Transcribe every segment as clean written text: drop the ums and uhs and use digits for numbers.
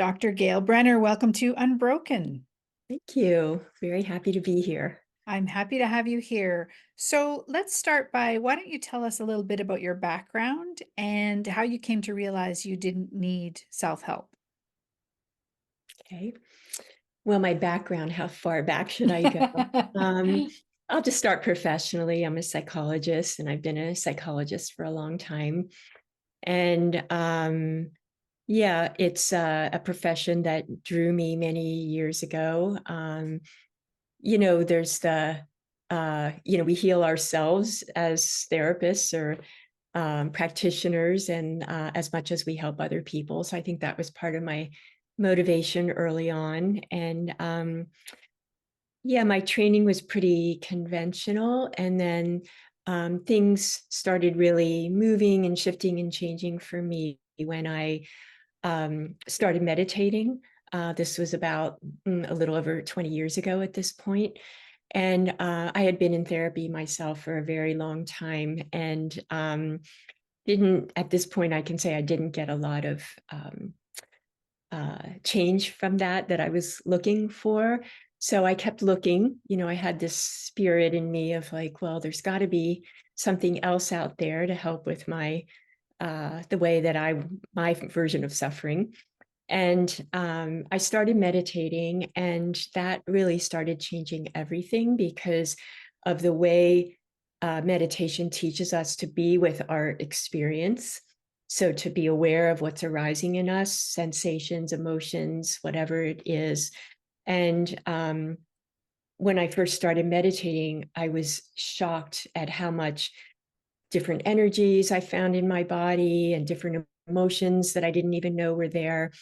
Dr. Gail Brenner, welcome to Unbroken. Thank you. Very happy to be here. I'm happy to have you here. So let's start by why don't you tell us a little bit about your background and how you came to realize you didn't need self-help? Okay. Well, my background, how far back should I go? Um, I'll just start professionally. I'm a psychologist and I've been a psychologist for a long time. And yeah, it's a profession that drew me many years ago. There's we heal ourselves as therapists or practitioners and as much as we help other people. So I think that was part of my motivation early on. And yeah, my training was pretty conventional. And then things started really moving and shifting and changing for me when I started meditating. This was about a little over 20 years ago at this point. And I had been in therapy myself for a very long time. And didn't at this point I can say I didn't get a lot of change from that I was looking for. So I kept looking. I had this spirit in me of like, well, there's got to be something else out there to help with my the way that my version of suffering. And I started meditating, and that really started changing everything because of the way meditation teaches us to be with our experience. So, to be aware of what's arising in us, sensations, emotions, whatever it is. And when I first started meditating, I was shocked at how much different energies I found in my body and different emotions that I didn't even know were there.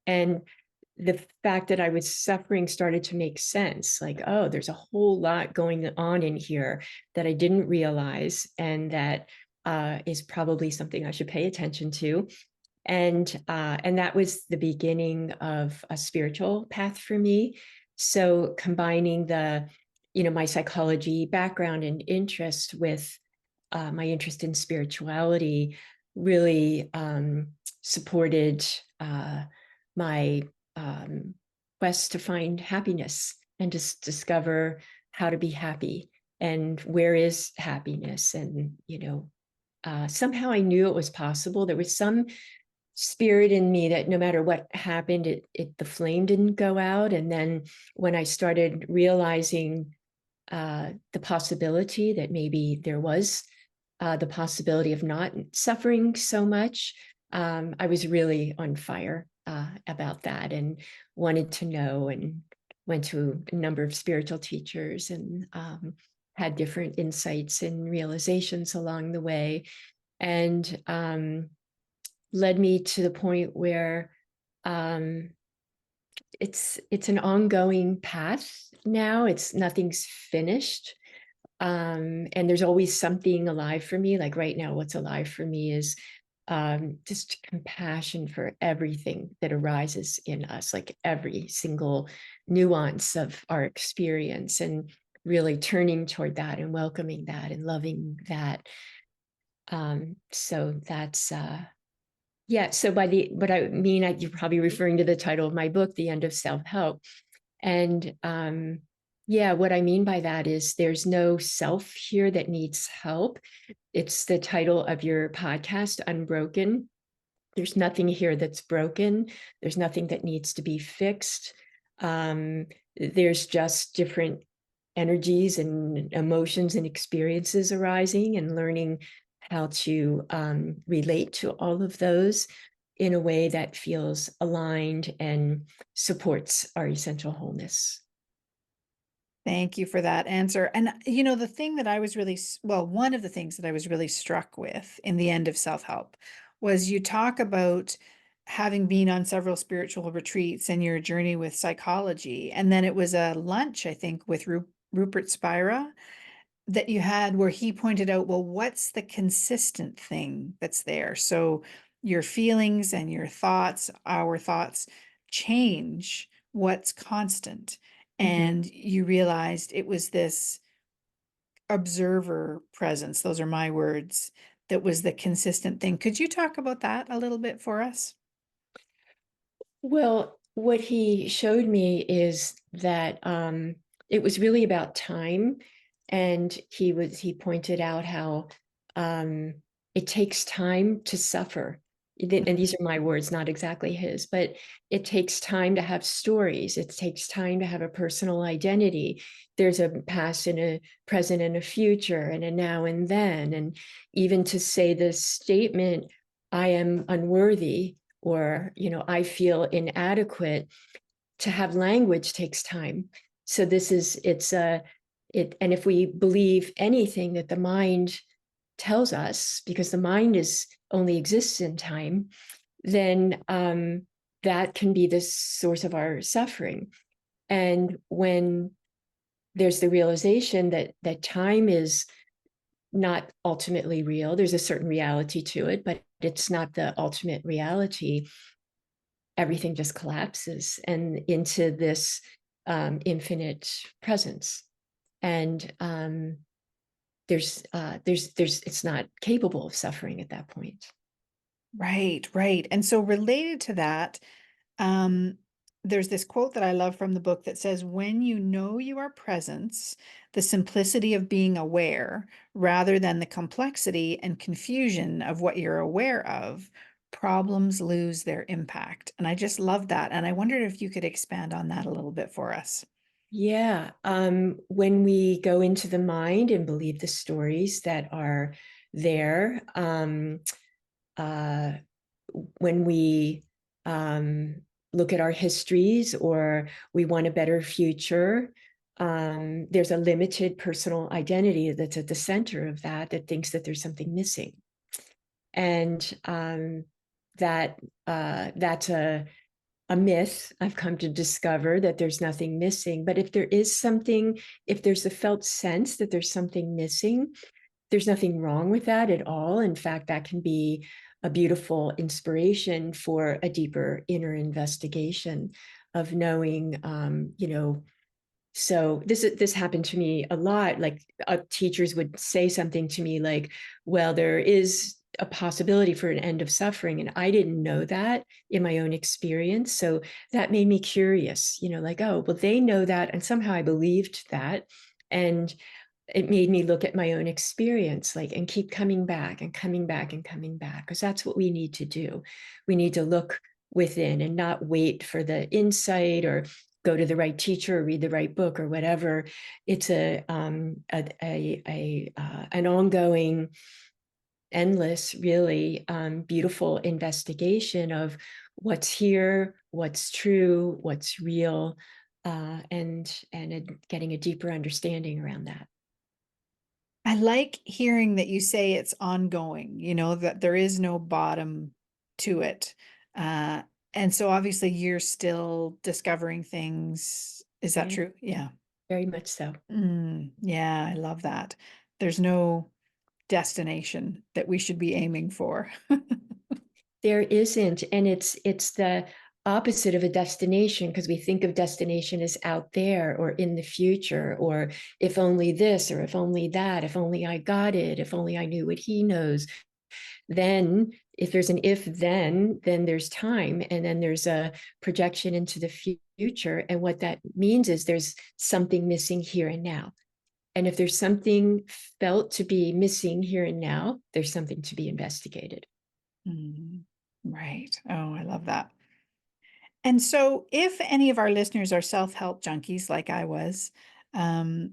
And the fact that I was suffering started to make sense. Like, oh, there's a whole lot going on in here that I didn't realize, and that is probably something I should pay attention to. And that was the beginning of a spiritual path for me. So combining my psychology background and interest with my interest in spirituality really supported my quest to find happiness and just discover how to be happy and where is happiness. And, somehow I knew it was possible. There was some spirit in me that no matter what happened, the flame didn't go out. And then when I started realizing the possibility that maybe there was the possibility of not suffering so much, I was really on fire about that and wanted to know, and went to a number of spiritual teachers and had different insights and realizations along the way, and led me to the point where um, it's an ongoing path now. Nothing's finished. And there's always something alive for me. Like right now, what's alive for me is just compassion for everything that arises in us, like every single nuance of our experience, and really turning toward that and welcoming that and loving that. So that's yeah. So what I mean, you're probably referring to the title of my book, The End of Self-Help. And yeah, what I mean by that is there's no self here that needs help. It's the title of your podcast, Unbroken. There's nothing here that's broken. There's nothing that needs to be fixed. There's just different energies and emotions and experiences arising, and learning how to relate to all of those in a way that feels aligned and supports our essential wholeness. Thank you for that answer. And the thing that I was really, well, one of the things that I was really struck with in the end of self-help was you talk about having been on several spiritual retreats and your journey with psychology. And then it was a lunch, I think, with Rupert Spira that you had where he pointed out, well, what's the consistent thing that's there? So your feelings and your thoughts, our thoughts change. What's constant? Mm-hmm. And you realized it was this observer presence. Those are my words. That was the consistent thing. Could you talk about that a little bit for us? Well, What he showed me is that it was really about time, and he pointed out how um, it takes time to suffer. And these are my words, not exactly his, but it takes time to have stories. It takes time to have a personal identity. There's a past and a present and a future and a now and then. And even to say the statement, I am unworthy, or, I feel inadequate, to have language takes time. So and if we believe anything that the mind tells us, because the mind is only exists in time, then that can be the source of our suffering. And when there's the realization that time is not ultimately real, there's a certain reality to it, but it's not the ultimate reality, everything just collapses and into this infinite presence. And it's not capable of suffering at that point. Right, right. And so related to that, um, there's this quote that I love from the book that says, when you know you are presence, the simplicity of being aware, rather than the complexity and confusion of what you're aware of, problems lose their impact. And I just love that. And I wondered if you could expand on that a little bit for us. Yeah. When we go into the mind and believe the stories that are there, uh, when we look at our histories, or we want a better future, there's a limited personal identity that's at the center of that thinks that there's something missing. And that's a myth. I've come to discover that there's nothing missing. But if there is something, if there's a felt sense that there's something missing, there's nothing wrong with that at all. In fact, that can be a beautiful inspiration for a deeper inner investigation of knowing, so this happened to me a lot. Like teachers would say something to me like, well, there is a possibility for an end of suffering, and I didn't know that in my own experience. So that made me curious, like, oh, well, they know that, and somehow I believed that. And it made me look at my own experience, like, and keep coming back and coming back and coming back, because that's what we need to do. We need to look within and not wait for the insight, or go to the right teacher, or read the right book, or whatever. It's an ongoing, endless, really beautiful investigation of what's here, what's true, what's real, and getting a deeper understanding around that. I like hearing that you say it's ongoing, that there is no bottom to it. Uh, and so obviously you're still discovering things. Is that Very, true? Yeah. very much so. Yeah, I love that. There's no destination that we should be aiming for. There isn't, and it's the opposite of a destination, because we think of destination as out there or in the future, or if only this, or if only that, if only I got it, if only I knew what he knows. Then if there's an if then there's time, and then there's a projection into the future. And what that means is there's something missing here and now. And if there's something felt to be missing here and now, there's something to be investigated. Mm, right. Oh, I love that. And so, if any of our listeners are self-help junkies like I was, um,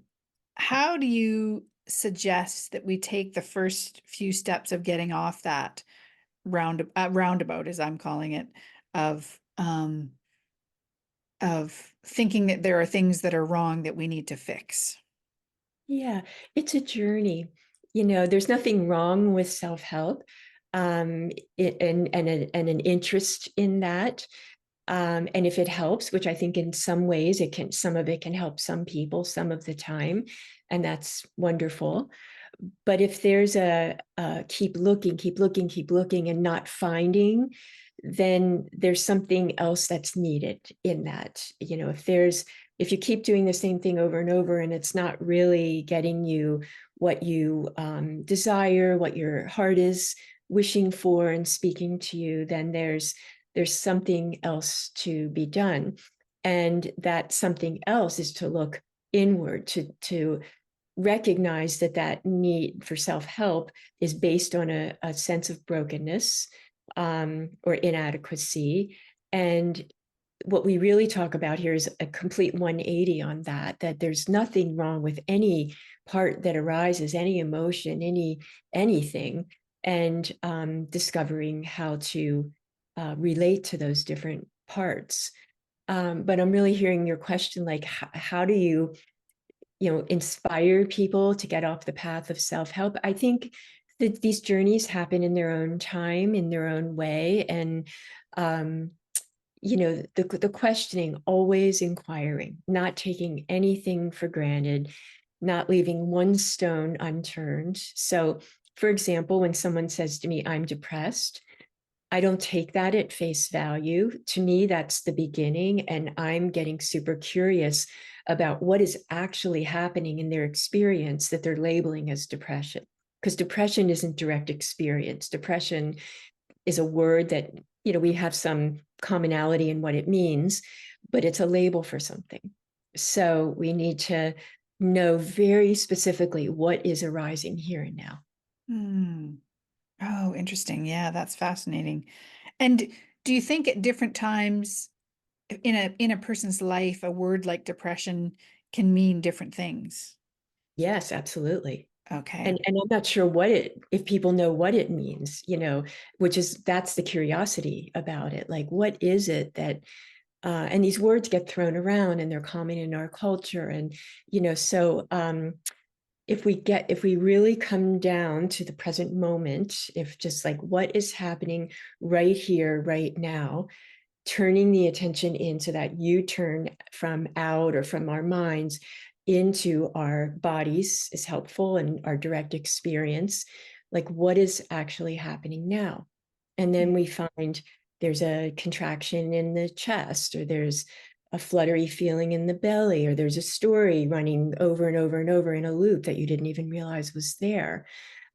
how do you suggest that we take the first few steps of getting off that roundabout, as I'm calling it, of thinking that there are things that are wrong that we need to fix? Yeah, it's a journey. There's nothing wrong with self-help, and an interest in that. And if it helps, which I think in some ways some of it can help some people some of the time, and that's wonderful. But if there's a keep looking, keep looking, keep looking, and not finding, then there's something else that's needed in that. If you keep doing the same thing over and over, and it's not really getting you what you desire, what your heart is wishing for and speaking to you, then there's there's something else to be done. And that something else is to look inward, to recognize that that need for self-help is based on a sense of brokenness, or inadequacy. And what we really talk about here is a complete 180 on that, that there's nothing wrong with any part that arises, any emotion, anything, and discovering how to relate to those different parts. But I'm really hearing your question, like, how do you, inspire people to get off the path of self-help? I think that these journeys happen in their own time, in their own way. And the questioning, always inquiring, not taking anything for granted, not leaving one stone unturned. So, for example, when someone says to me, I'm depressed, I don't take that at face value. To me, that's the beginning. And I'm getting super curious about what is actually happening in their experience that they're labeling as depression. Because depression isn't direct experience. Depression is a word that, we have some commonality in what it means, but it's a label for something. So we need to know very specifically what is arising here and now. Hmm. Oh, interesting. Yeah, that's fascinating. And do you think at different times in a person's life, a word like depression can mean different things? Yes, absolutely. Okay. And I'm not sure if people know what it means, that's the curiosity about it. Like, what is it that, and these words get thrown around and they're common in our culture. And, so if we really come down to the present moment, if just like what is happening right here, right now, turning the attention into that U-turn from out or from our minds into our bodies is helpful, and our direct experience, like what is actually happening now. And then we find there's a contraction in the chest, or there's a fluttery feeling in the belly, or there's a story running over and over and over in a loop that you didn't even realize was there.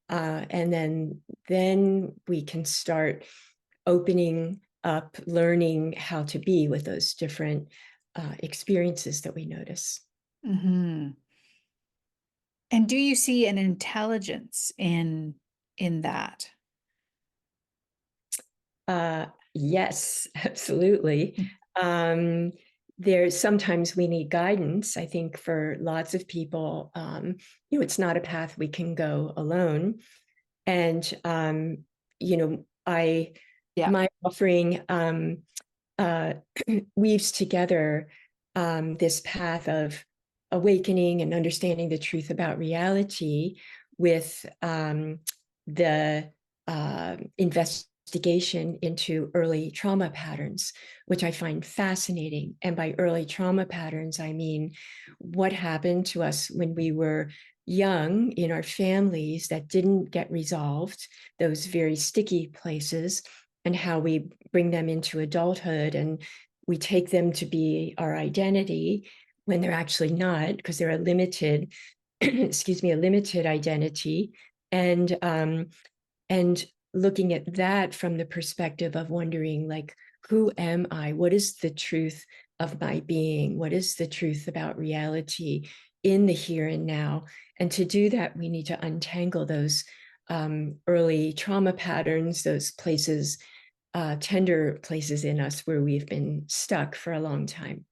And then we can start opening up, learning how to be with those different experiences that we notice. Hmm. And do you see an intelligence in that? Yes, absolutely. Um, there's sometimes we need guidance. I think for lots of people, it's not a path we can go alone. And I Yeah. my offering uh, weaves together this path of awakening and understanding the truth about reality with the investigation into early trauma patterns, which I find fascinating. And by early trauma patterns, I mean what happened to us when we were young in our families that didn't get resolved, those very sticky places, and how we bring them into adulthood and we take them to be our identity when they're actually not, because they're a limited excuse me, a limited identity. And looking at that from the perspective of wondering, like, who am I? What is the truth of my being? What is the truth about reality in the here and now? And to do that, we need to untangle those early trauma patterns, those places, tender places in us where we've been stuck for a long time.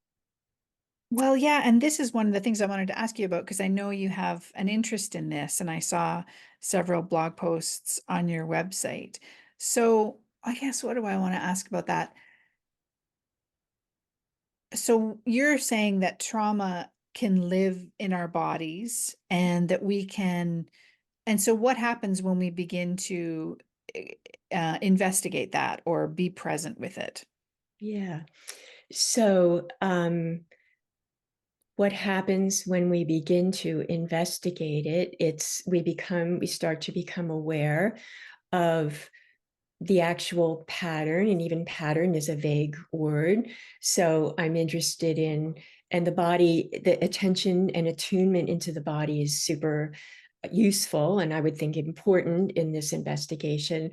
Well, yeah, and this is one of the things I wanted to ask you about because I know you have an interest in this, and I saw several blog posts on your website. So, I guess what do I want to ask about that? So, you're saying that trauma can live in our bodies and that we can, and so what happens when we begin to investigate that or be present with it? Yeah. So, what happens when we begin to investigate it? We start to become aware of the actual pattern, and even pattern is a vague word. So I'm interested in, and the body, the attention and attunement into the body is super useful, and I would think important in this investigation.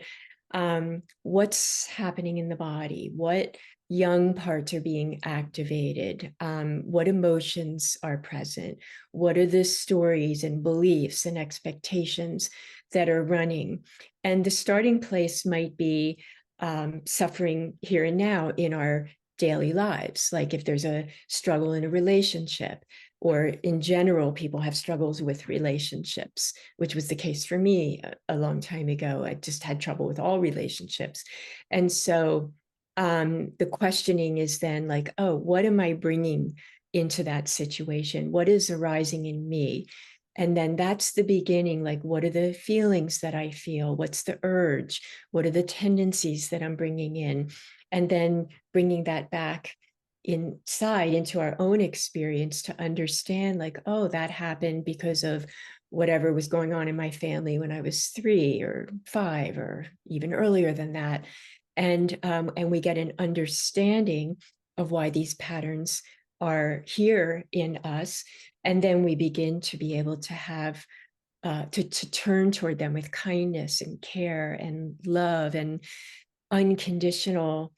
What's happening in the body, what young parts are being activated, what emotions are present, what are the stories and beliefs and expectations that are running. And the starting place might be suffering here and now in our daily lives. Like if there's a struggle in a relationship, or in general, people have struggles with relationships, which was the case for me a long time ago. I just had trouble with all relationships. And so the questioning is then like, oh, what am I bringing into that situation? What is arising in me? And then that's the beginning. Like, what are the feelings that I feel? What's the urge? What are the tendencies that I'm bringing in? And then bringing that back inside into our own experience to understand, like, oh, that happened because of whatever was going on in my family when I was 3 or 5 or even earlier than that. And we get an understanding of why these patterns are here in us. And then we begin to be able to have to turn toward them with kindness and care and love and unconditional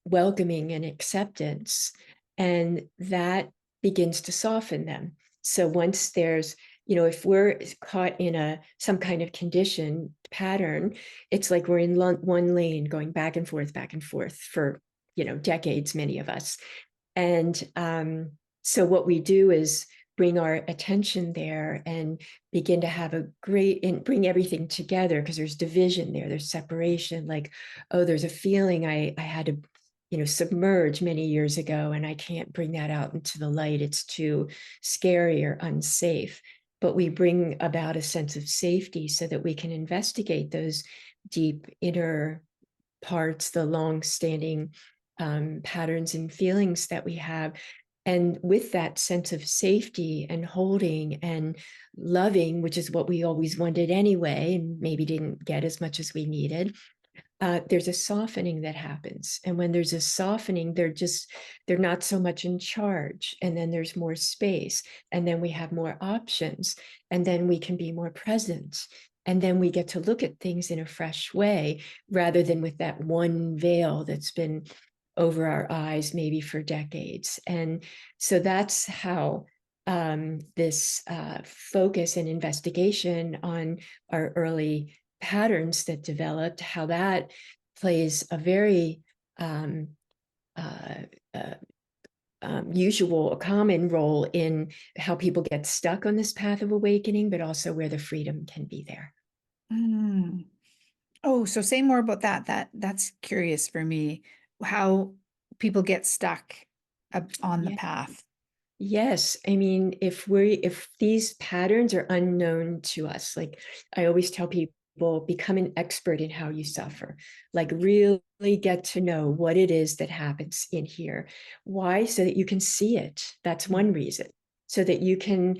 welcoming and acceptance. And that begins to soften them. So once there's, if we're caught in some kind of condition pattern, it's like we're in one lane going back and forth for, decades, many of us. And so what we do is bring our attention there and begin to have and bring everything together, because there's division there, there's separation. Like, oh, there's a feeling I had to, submerge many years ago, and I can't bring that out into the light. It's too scary or unsafe. But we bring about a sense of safety so that we can investigate those deep inner parts, the long-standing patterns and feelings that we have. And with that sense of safety and holding and loving, which is what we always wanted anyway, and maybe didn't get as much as we needed, there's a softening that happens. And when there's a softening, they're not so much in charge. And then there's more space. And then we have more options. And then we can be more present. And then we get to look at things in a fresh way, rather than with that one veil that's been over our eyes, maybe for decades. And so that's how this focus and investigation on our early patterns that developed, how that plays a very um, uh, uh, usual, common role in how people get stuck on this path of awakening, but also where the freedom can be there. Mm. Oh, so say more about that. That's curious for me, how people get stuck on the Yeah. path. Yes, I mean, if these patterns are unknown to us, like I always tell people, become an expert in how you suffer. Like really get to know what it is that happens in here. Why? So that you can see it. That's one reason. So that you can,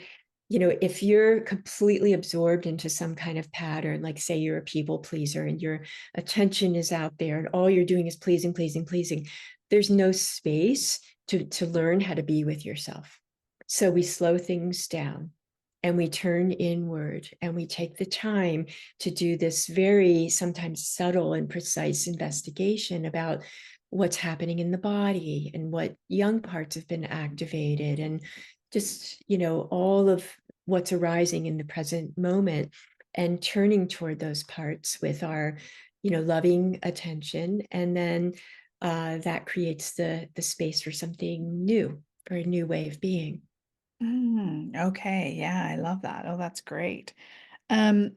if you're completely absorbed into some kind of pattern, like say you're a people pleaser and your attention is out there and all you're doing is pleasing, pleasing, pleasing, there's no space to learn how to be with yourself. So we slow things down and we turn inward and we take the time to do this very sometimes subtle and precise investigation about what's happening in the body and what young parts have been activated, and just, all of what's arising in the present moment, and turning toward those parts with our, loving attention. And then that creates the space for something new, for a new way of being. Okay, yeah, I love that. Oh, that's great. Um,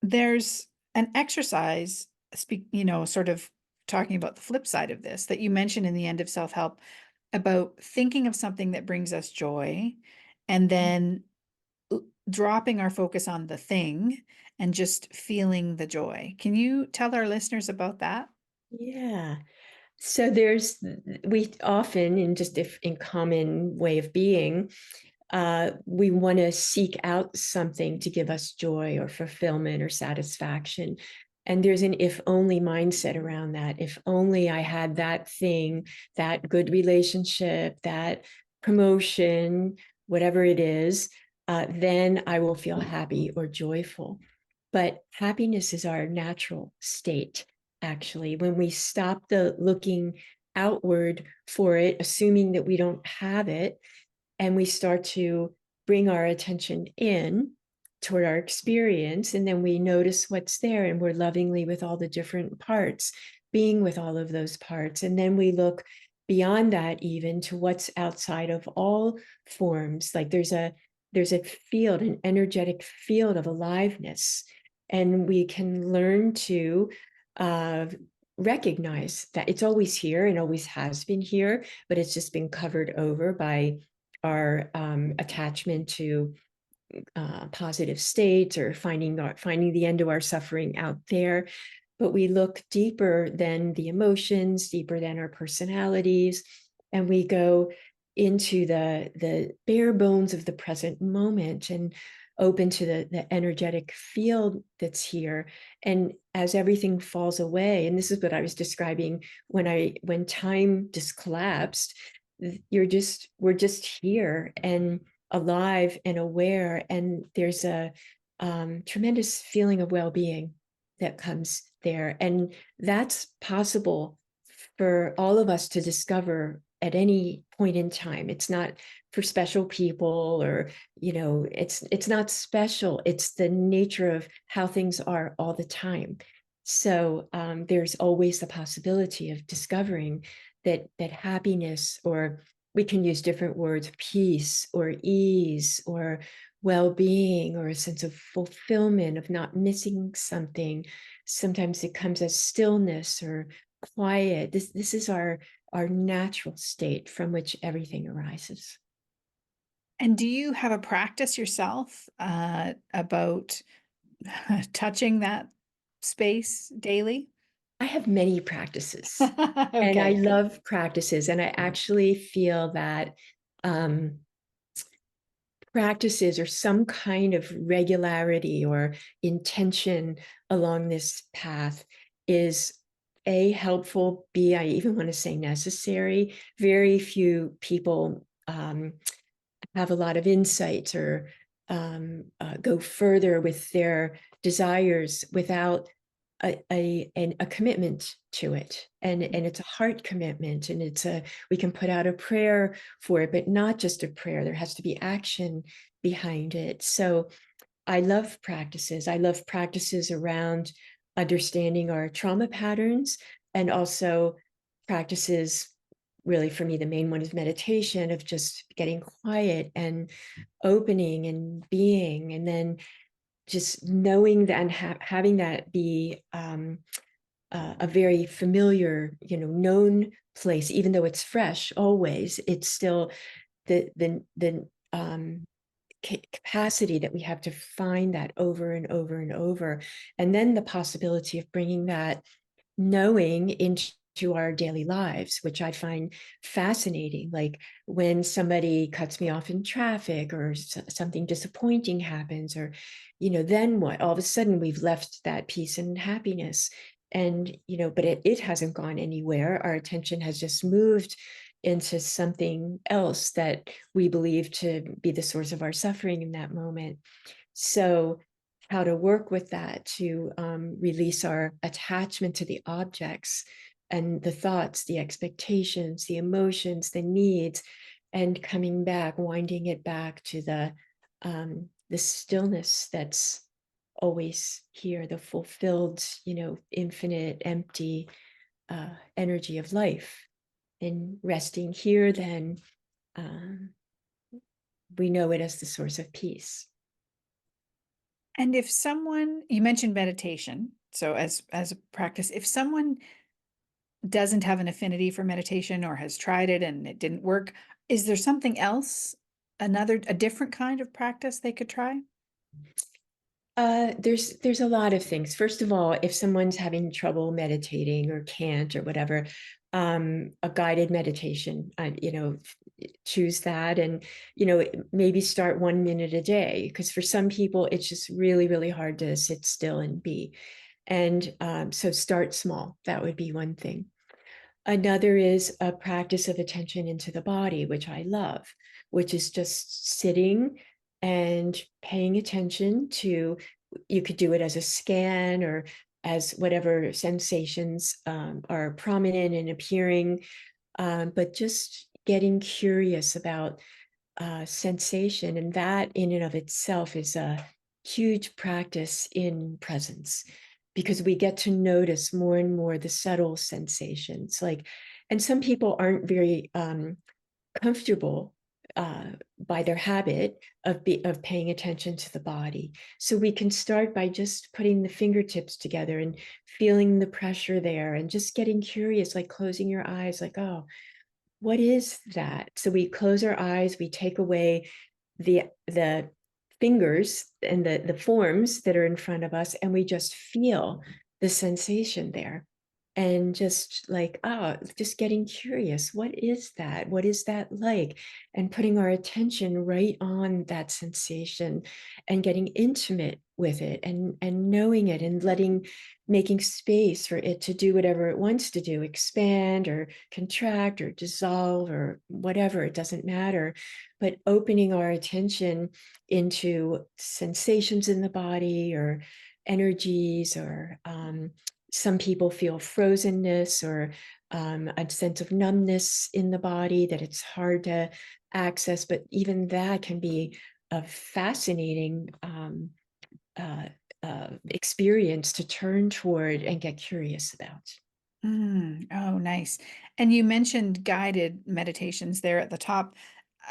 there's an exercise, sort of talking about the flip side of this that you mentioned in the end of self-help about thinking of something that brings us joy and then dropping our focus on the thing and just feeling the joy. Can you tell our listeners about that? Yeah. So we often, in just if in common way of being, we want to seek out something to give us joy or fulfillment or satisfaction. And there's an if only mindset around that. If only I had that thing, that good relationship, that promotion, whatever it is, then I will feel happy or joyful. But happiness is our natural state. actually, when we stop the looking outward for it, assuming that we don't have it, and we start to bring our attention in toward our experience, and then we notice what's there, and we're lovingly with all the different parts, being with all of those parts. And then we look beyond that, even to what's outside of all forms. Like there's a field, an energetic field of aliveness, and we can learn to uh, recognize that it's always here and always has been here, but it's just been covered over by our attachment to positive states, or finding the end to our suffering out there. But we look deeper than the emotions, deeper than our personalities, and we go into the bare bones of the present moment, and open to the energetic field that's here. And as everything falls away, and this is what I was describing when time just collapsed, we're just here and alive and aware, and there's a tremendous feeling of well-being that comes there. And that's possible for all of us to discover at any point in time. It's not for special people, or it's not special. It's the nature of how things are all the time. So there's always the possibility of discovering that happiness, or we can use different words, peace or ease or well-being, or a sense of fulfillment, of not missing something. Sometimes it comes as stillness or quiet. This is our natural state from which everything arises. And do you have a practice yourself about touching that space daily? I have many practices, and I Okay, good. love practices, and I actually feel that um, practices, or some kind of regularity or intention along this path, is A, helpful, B, I even want to say necessary. Very few people have a lot of insights, or go further with their desires without a commitment to it. And it's a heart commitment, and we can put out a prayer for it, but not just a prayer. There has to be action behind it. So I love practices. I love practices around understanding our trauma patterns, and also practices, really for me, the main one is meditation, of just getting quiet and opening and being, and then just knowing that, and having that be a very familiar, known place. Even though it's fresh always, it's still the capacity that we have to find that over and over and over. And then the possibility of bringing that knowing into our daily lives, which I find fascinating. Like when somebody cuts me off in traffic, or something disappointing happens, or, then what? All of a sudden we've left that peace and happiness. And, but it hasn't gone anywhere. Our attention has just moved into something else that we believe to be the source of our suffering in that moment. So how to work with that to release our attachment to the objects and the thoughts, the expectations, the emotions, the needs, and coming back, winding it back to the stillness that's always here, the fulfilled, infinite, empty energy of life. And resting here, then um, we know it as the source of peace. And if someone, you mentioned meditation, so as a practice, if someone doesn't have an affinity for meditation or has tried it and it didn't work, is there something else, a different kind of practice they could try? There's a lot of things. First of all, if someone's having trouble meditating or can't or whatever, a guided meditation, choose that, and maybe start 1 minute a day, because for some people it's just really, really hard to sit still and be. And so start small. That would be one thing. Another is a practice of attention into the body, which I love, which is just sitting and paying attention to, you could do it as a scan, or as whatever sensations are prominent and appearing, but just getting curious about sensation. And that in and of itself is a huge practice in presence, because we get to notice more and more the subtle sensations. Like, and some people aren't very comfortable by their habit of paying attention to the body. So we can start by just putting the fingertips together and feeling the pressure there, and just getting curious, like closing your eyes, like, oh, what is that? So we close our eyes, we take away the fingers and the forms that are in front of us, and we just feel the sensation there. And just like, oh, just getting curious, what is that? What is that like? And putting our attention right on that sensation, and getting intimate with it, and knowing it, and making space for it to do whatever it wants to do, expand or contract or dissolve or whatever, it doesn't matter. But opening our attention into sensations in the body, or energies, or some people feel frozenness, or a sense of numbness in the body that it's hard to access. But even that can be a fascinating uh, experience to turn toward and get curious about. Oh, nice. And you mentioned guided meditations there at the top,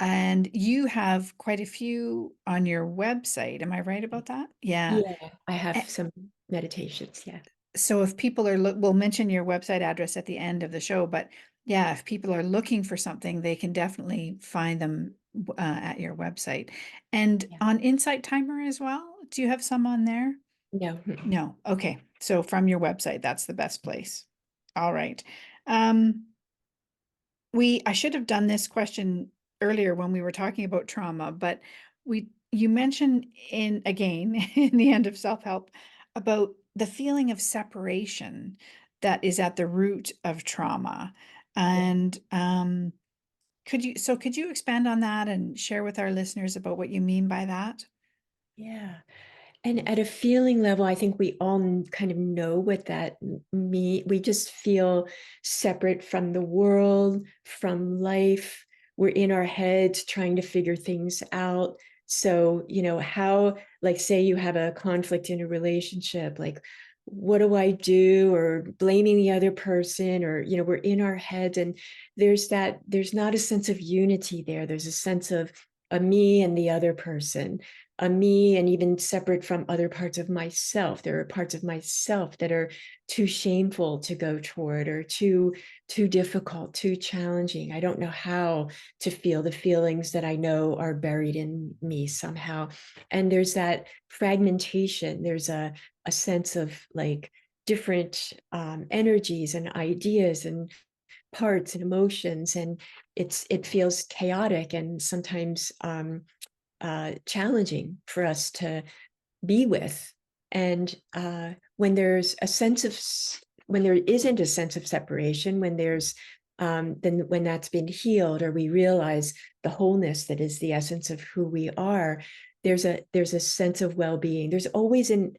and you have quite a few on your website. Am I right about that? Yeah. Yeah, I have Eh, some meditations. Yeah. So if people are, we'll mention your website address at the end of the show, but yeah, if people are looking for something, they can definitely find them at your website. And Yeah. on Insight Timer as well, do you have some on there? No. No. Okay. So from your website, that's the best place. All right. Um, I should have done this question earlier when we were talking about trauma, but you mentioned in again in the end of self-help about the feeling of separation that is at the root of trauma. Yeah. And could you expand on that and share with our listeners about what you mean by that? Yeah. And at a feeling level, I think we all kind of know what that mean. We just feel separate from the world, from life. We're in our heads trying to figure things out. So, how, like, say you have a conflict in a relationship, like, what do I do? Or blaming the other person, or, we're in our heads, and there's not a sense of unity there. There's a sense of a me and the other person, a me, and even separate from other parts of myself. There are parts of myself that are too shameful to go toward, or too difficult, too challenging. I don't know how to feel the feelings that I know are buried in me somehow. And there's that fragmentation. There's a sense of, like, different energies and ideas and parts and emotions, and it feels chaotic, and sometimes challenging for us to be with. And when there isn't a sense of separation, when there's then when that's been healed, or we realize the wholeness that is the essence of who we are, there's a sense of well-being. There's always a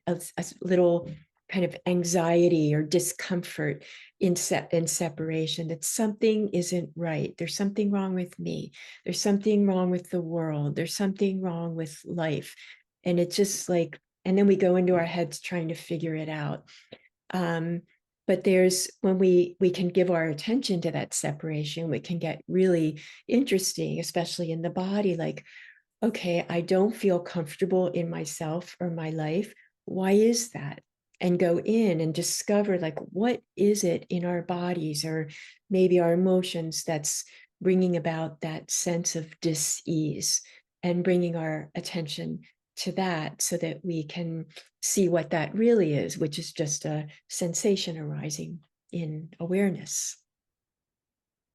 little kind of anxiety or discomfort in separation, that something isn't right. There's something wrong with me. There's something wrong with the world. There's something wrong with life. And it's just like, and then we go into our heads trying to figure it out. Um, but there's when we can give our attention to that separation, we can get really interesting, especially in the body. Like, okay, I don't feel comfortable in myself or my life. Why is that? And go in and discover, like, what is it in our bodies, or maybe our emotions, that's bringing about that sense of dis-ease, and bringing our attention to that, so that we can see what that really is, which is just a sensation arising in awareness.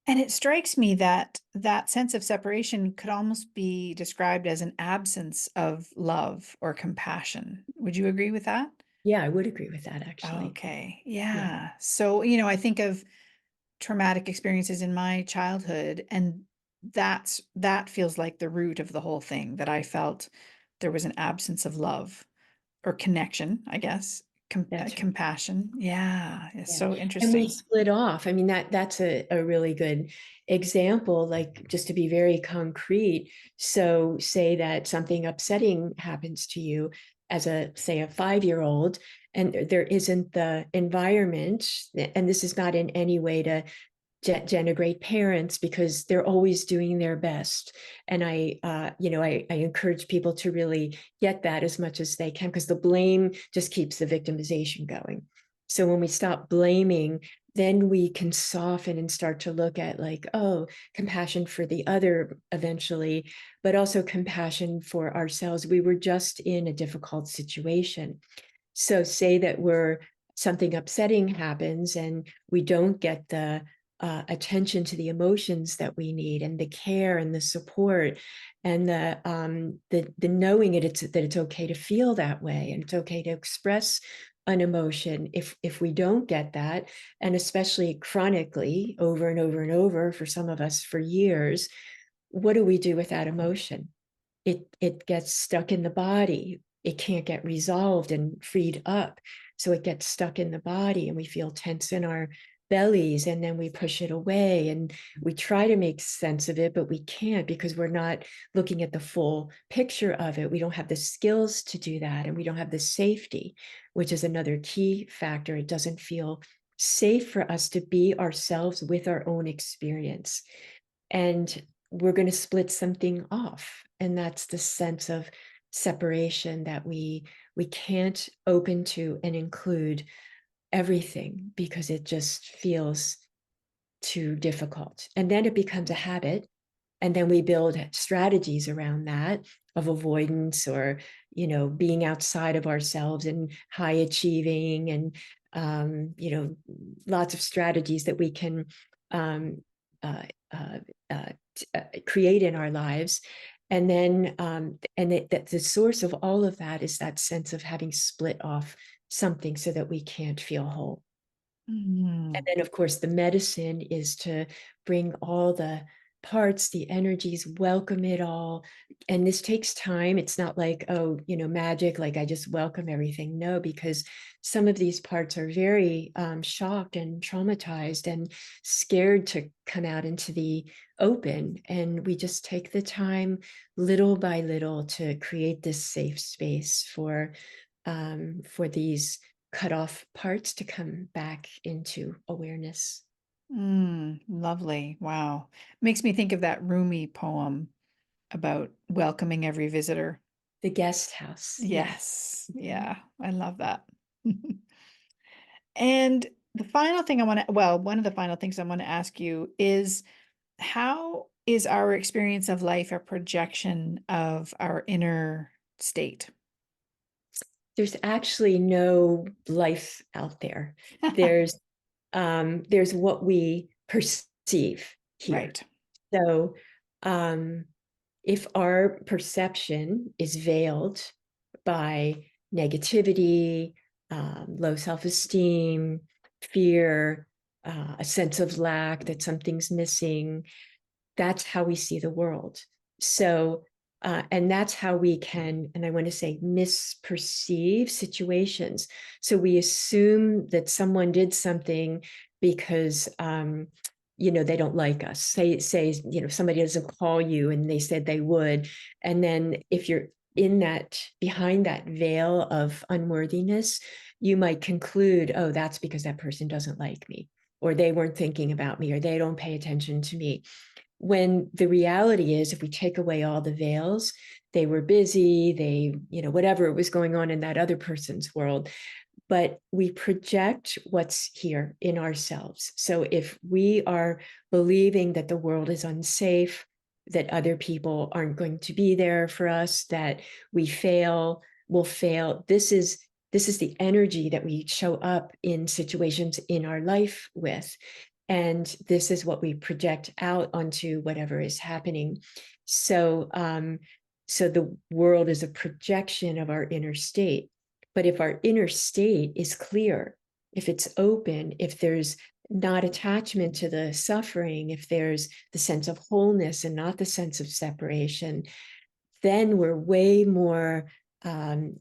And it strikes me that that sense of separation could almost be described as an absence of love or compassion. Would you agree with that? Yeah, I would agree with that, actually. Okay. Yeah. Yeah. So, I think of traumatic experiences in my childhood, and that feels like the root of the whole thing, that I felt there was an absence of love or connection, I guess. That's right. compassion. Yeah, it's Yeah, so and we interesting. split off. I mean, that's a really good example, like, just to be very concrete. So say that something upsetting happens to you as a, say, a 5-year-old, and there isn't the environment, and this is not in any way to denigrate parents, because they're always doing their best. And I encourage people to really get that as much as they can, because the blame just keeps the victimization going. So when we stop blaming, then we can soften and start to look at, like, oh, compassion for the other eventually, but also compassion for ourselves. We were just in a difficult situation. So say that something upsetting happens and we don't get the attention to the emotions that we need, and the care and the support, and the knowing that it's okay to feel that way, and it's okay to express an emotion. If we don't get that, and especially chronically, over and over and over, for some of us for years, what do we do with that emotion? It gets stuck in the body. It can't get resolved and freed up. So it gets stuck in the body, and we feel tense in our bellies, and then we push it away, and we try to make sense of it, but we can't, because we're not looking at the full picture of it. We don't have the skills to do that, and we don't have the safety, which is another key factor. It doesn't feel safe for us to be ourselves with our own experience. And we're going to split something off, and that's the sense of separation, that we can't open to and include everything, because it just feels too difficult. And then it becomes a habit, and then we build strategies around that, of avoidance, or being outside of ourselves and high achieving, and lots of strategies that we can um, uh, uh, create in our lives. And then that the source of all of that is that sense of having split off something, so that we can't feel whole. And Mm. then, of course, the medicine is to bring all the parts, the energies, welcome it all. And this takes time. It's not like, oh, magic, like I just welcome everything. No, because some of these parts are very shocked and traumatized and scared to come out into the open. And we just take the time, little by little, to create this safe space for these cut off parts to come back into awareness. Lovely. Wow. Makes me think of that Rumi poem about welcoming every visitor. The guest house, yeah. Yes. Yeah, I love that. And the final thing one of the final things I want to ask you is, how is our experience of life a projection of our inner state? There's actually no life out there. There's there's what we perceive here. Right. So um, if our perception is veiled by negativity, low self-esteem, fear, a sense of lack, that something's missing, that's how we see the world. So, and that's how we can, and I want to say, misperceive situations. So we assume that someone did something because, they don't like us. Say, somebody doesn't call you and they said they would. And then if you're in that, behind that veil of unworthiness, you might conclude, oh, that's because that person doesn't like me, or they weren't thinking about me, or they don't pay attention to me. When the reality is, if we take away all the veils, they were busy, whatever was going on in that other person's world, but we project what's here in ourselves. So if we are believing that the world is unsafe, that other people aren't going to be there for us, that we will fail, this is the energy that we show up in situations in our life with. And this is what we project out onto whatever is happening. So the world is a projection of our inner state. But if our inner state is clear, if it's open, if there's not attachment to the suffering, if there's the sense of wholeness and not the sense of separation, then we're way more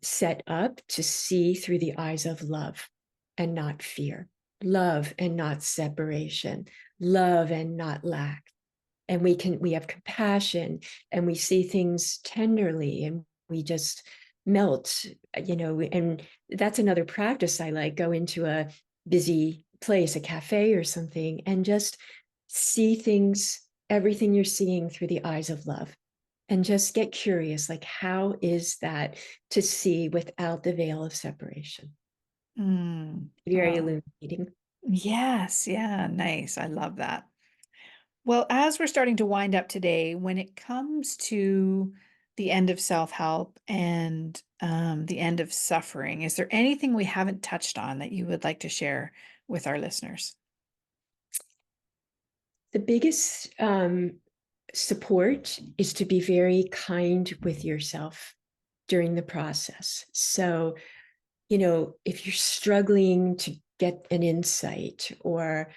set up to see through the eyes of love and not fear, love and not separation, love and not lack. And we have compassion, and we see things tenderly, and we just melt, and that's another practice I like. Go into a busy place, a cafe or something, and just see things, everything you're seeing through the eyes of love, and just get curious, like, how is that to see without the veil of separation? Mm. Very Oh, illuminating. yes. Yeah. Nice. I love that. Well, as we're starting to wind up today, when it comes to the end of self-help and the end of suffering, is there anything we haven't touched on that you would like to share with our listeners? The biggest support is to be very kind with yourself during the process. So, if you're struggling to get an insight, or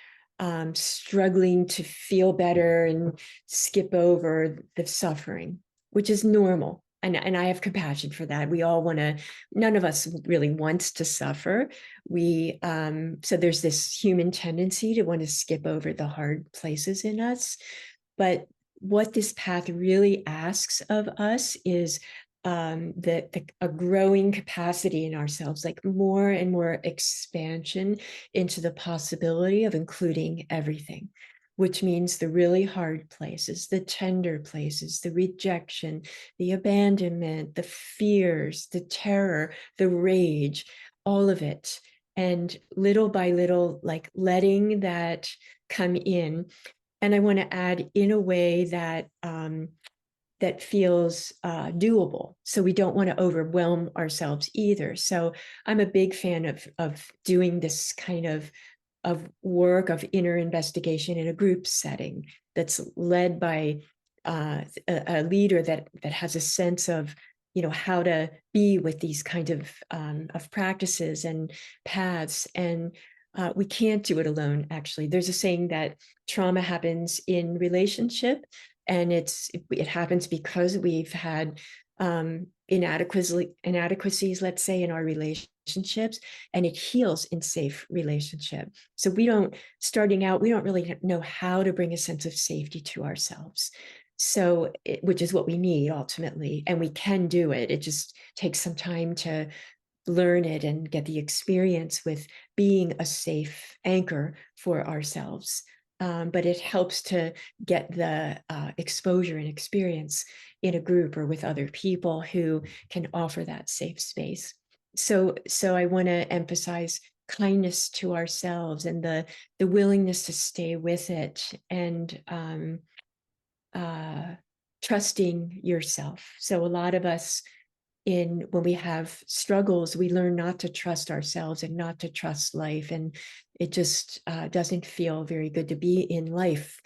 struggling to feel better and skip over the suffering, which is normal. And I have compassion for that. We all want to, none of us really wants to suffer. So there's this human tendency to want to skip over the hard places in us. But what this path really asks of us is a growing capacity in ourselves, like more and more expansion into the possibility of including everything, which means the really hard places, the tender places, the rejection, the abandonment, the fears, the terror, the rage, all of it. And little by little, like letting that come in. And I want to add, in a way that that feels doable. So we don't want to overwhelm ourselves either. So I'm a big fan of doing this kind of work of inner investigation in a group setting that's led by a leader that has a sense of, how to be with these kind of practices and paths. And we can't do it alone. Actually, there's a saying that trauma happens in relationship, and it happens because we've had inadequacies, let's say, in our relationships, and it heals in safe relationship. So starting out, we don't really know how to bring a sense of safety to ourselves. So, which is what we need ultimately, and we can do it. It just takes some time to learn it and get the experience with being a safe anchor for ourselves. But it helps to get the exposure and experience in a group or with other people who can offer that safe space. So I want to emphasize kindness to ourselves, and the willingness to stay with it, and uh, trusting yourself. So a lot of us, when we have struggles, we learn not to trust ourselves and not to trust life, and it just doesn't feel very good to be in life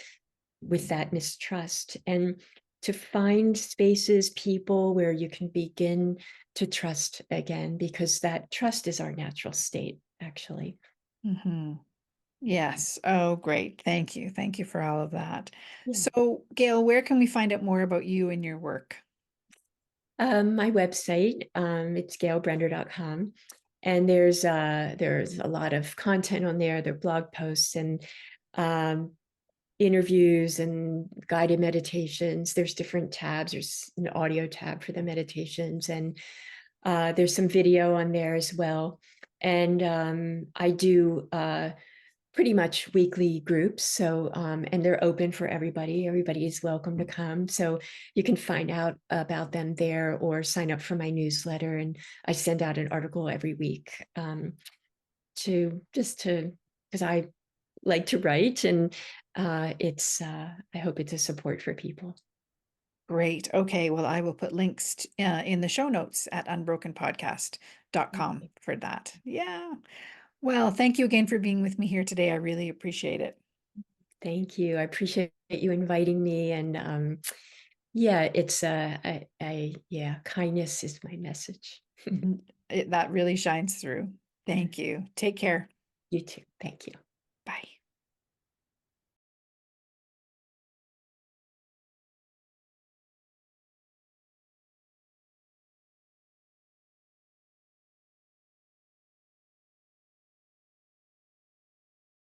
with that mistrust. And to find spaces, people where you can begin to trust again, because that trust is our natural state, actually. Hmm. Yes. Oh, great. Thank you. Thank you for all of that. Yeah. So, Gail, where can we find out more about you and your work? My website, it's gailbrenner.com. And there's a lot of content on there. There are blog posts and um, interviews and guided meditations. There's different tabs. There's an audio tab for the meditations, and there's some video on there as well. And I do pretty much weekly groups. So, and they're open for everybody. Everybody is welcome to come. So you can find out about them there, or sign up for my newsletter. And I send out an article every week, because I like to write, and I hope it's a support for people. Great. Okay. Well, I will put links in the show notes at unbrokenpodcast.com for that. Yeah. Well, thank you again for being with me here today. I really appreciate it. Thank you. I appreciate you inviting me. And yeah, it's yeah, kindness is my message. That really shines through. Thank you. Take care. You too. Thank you.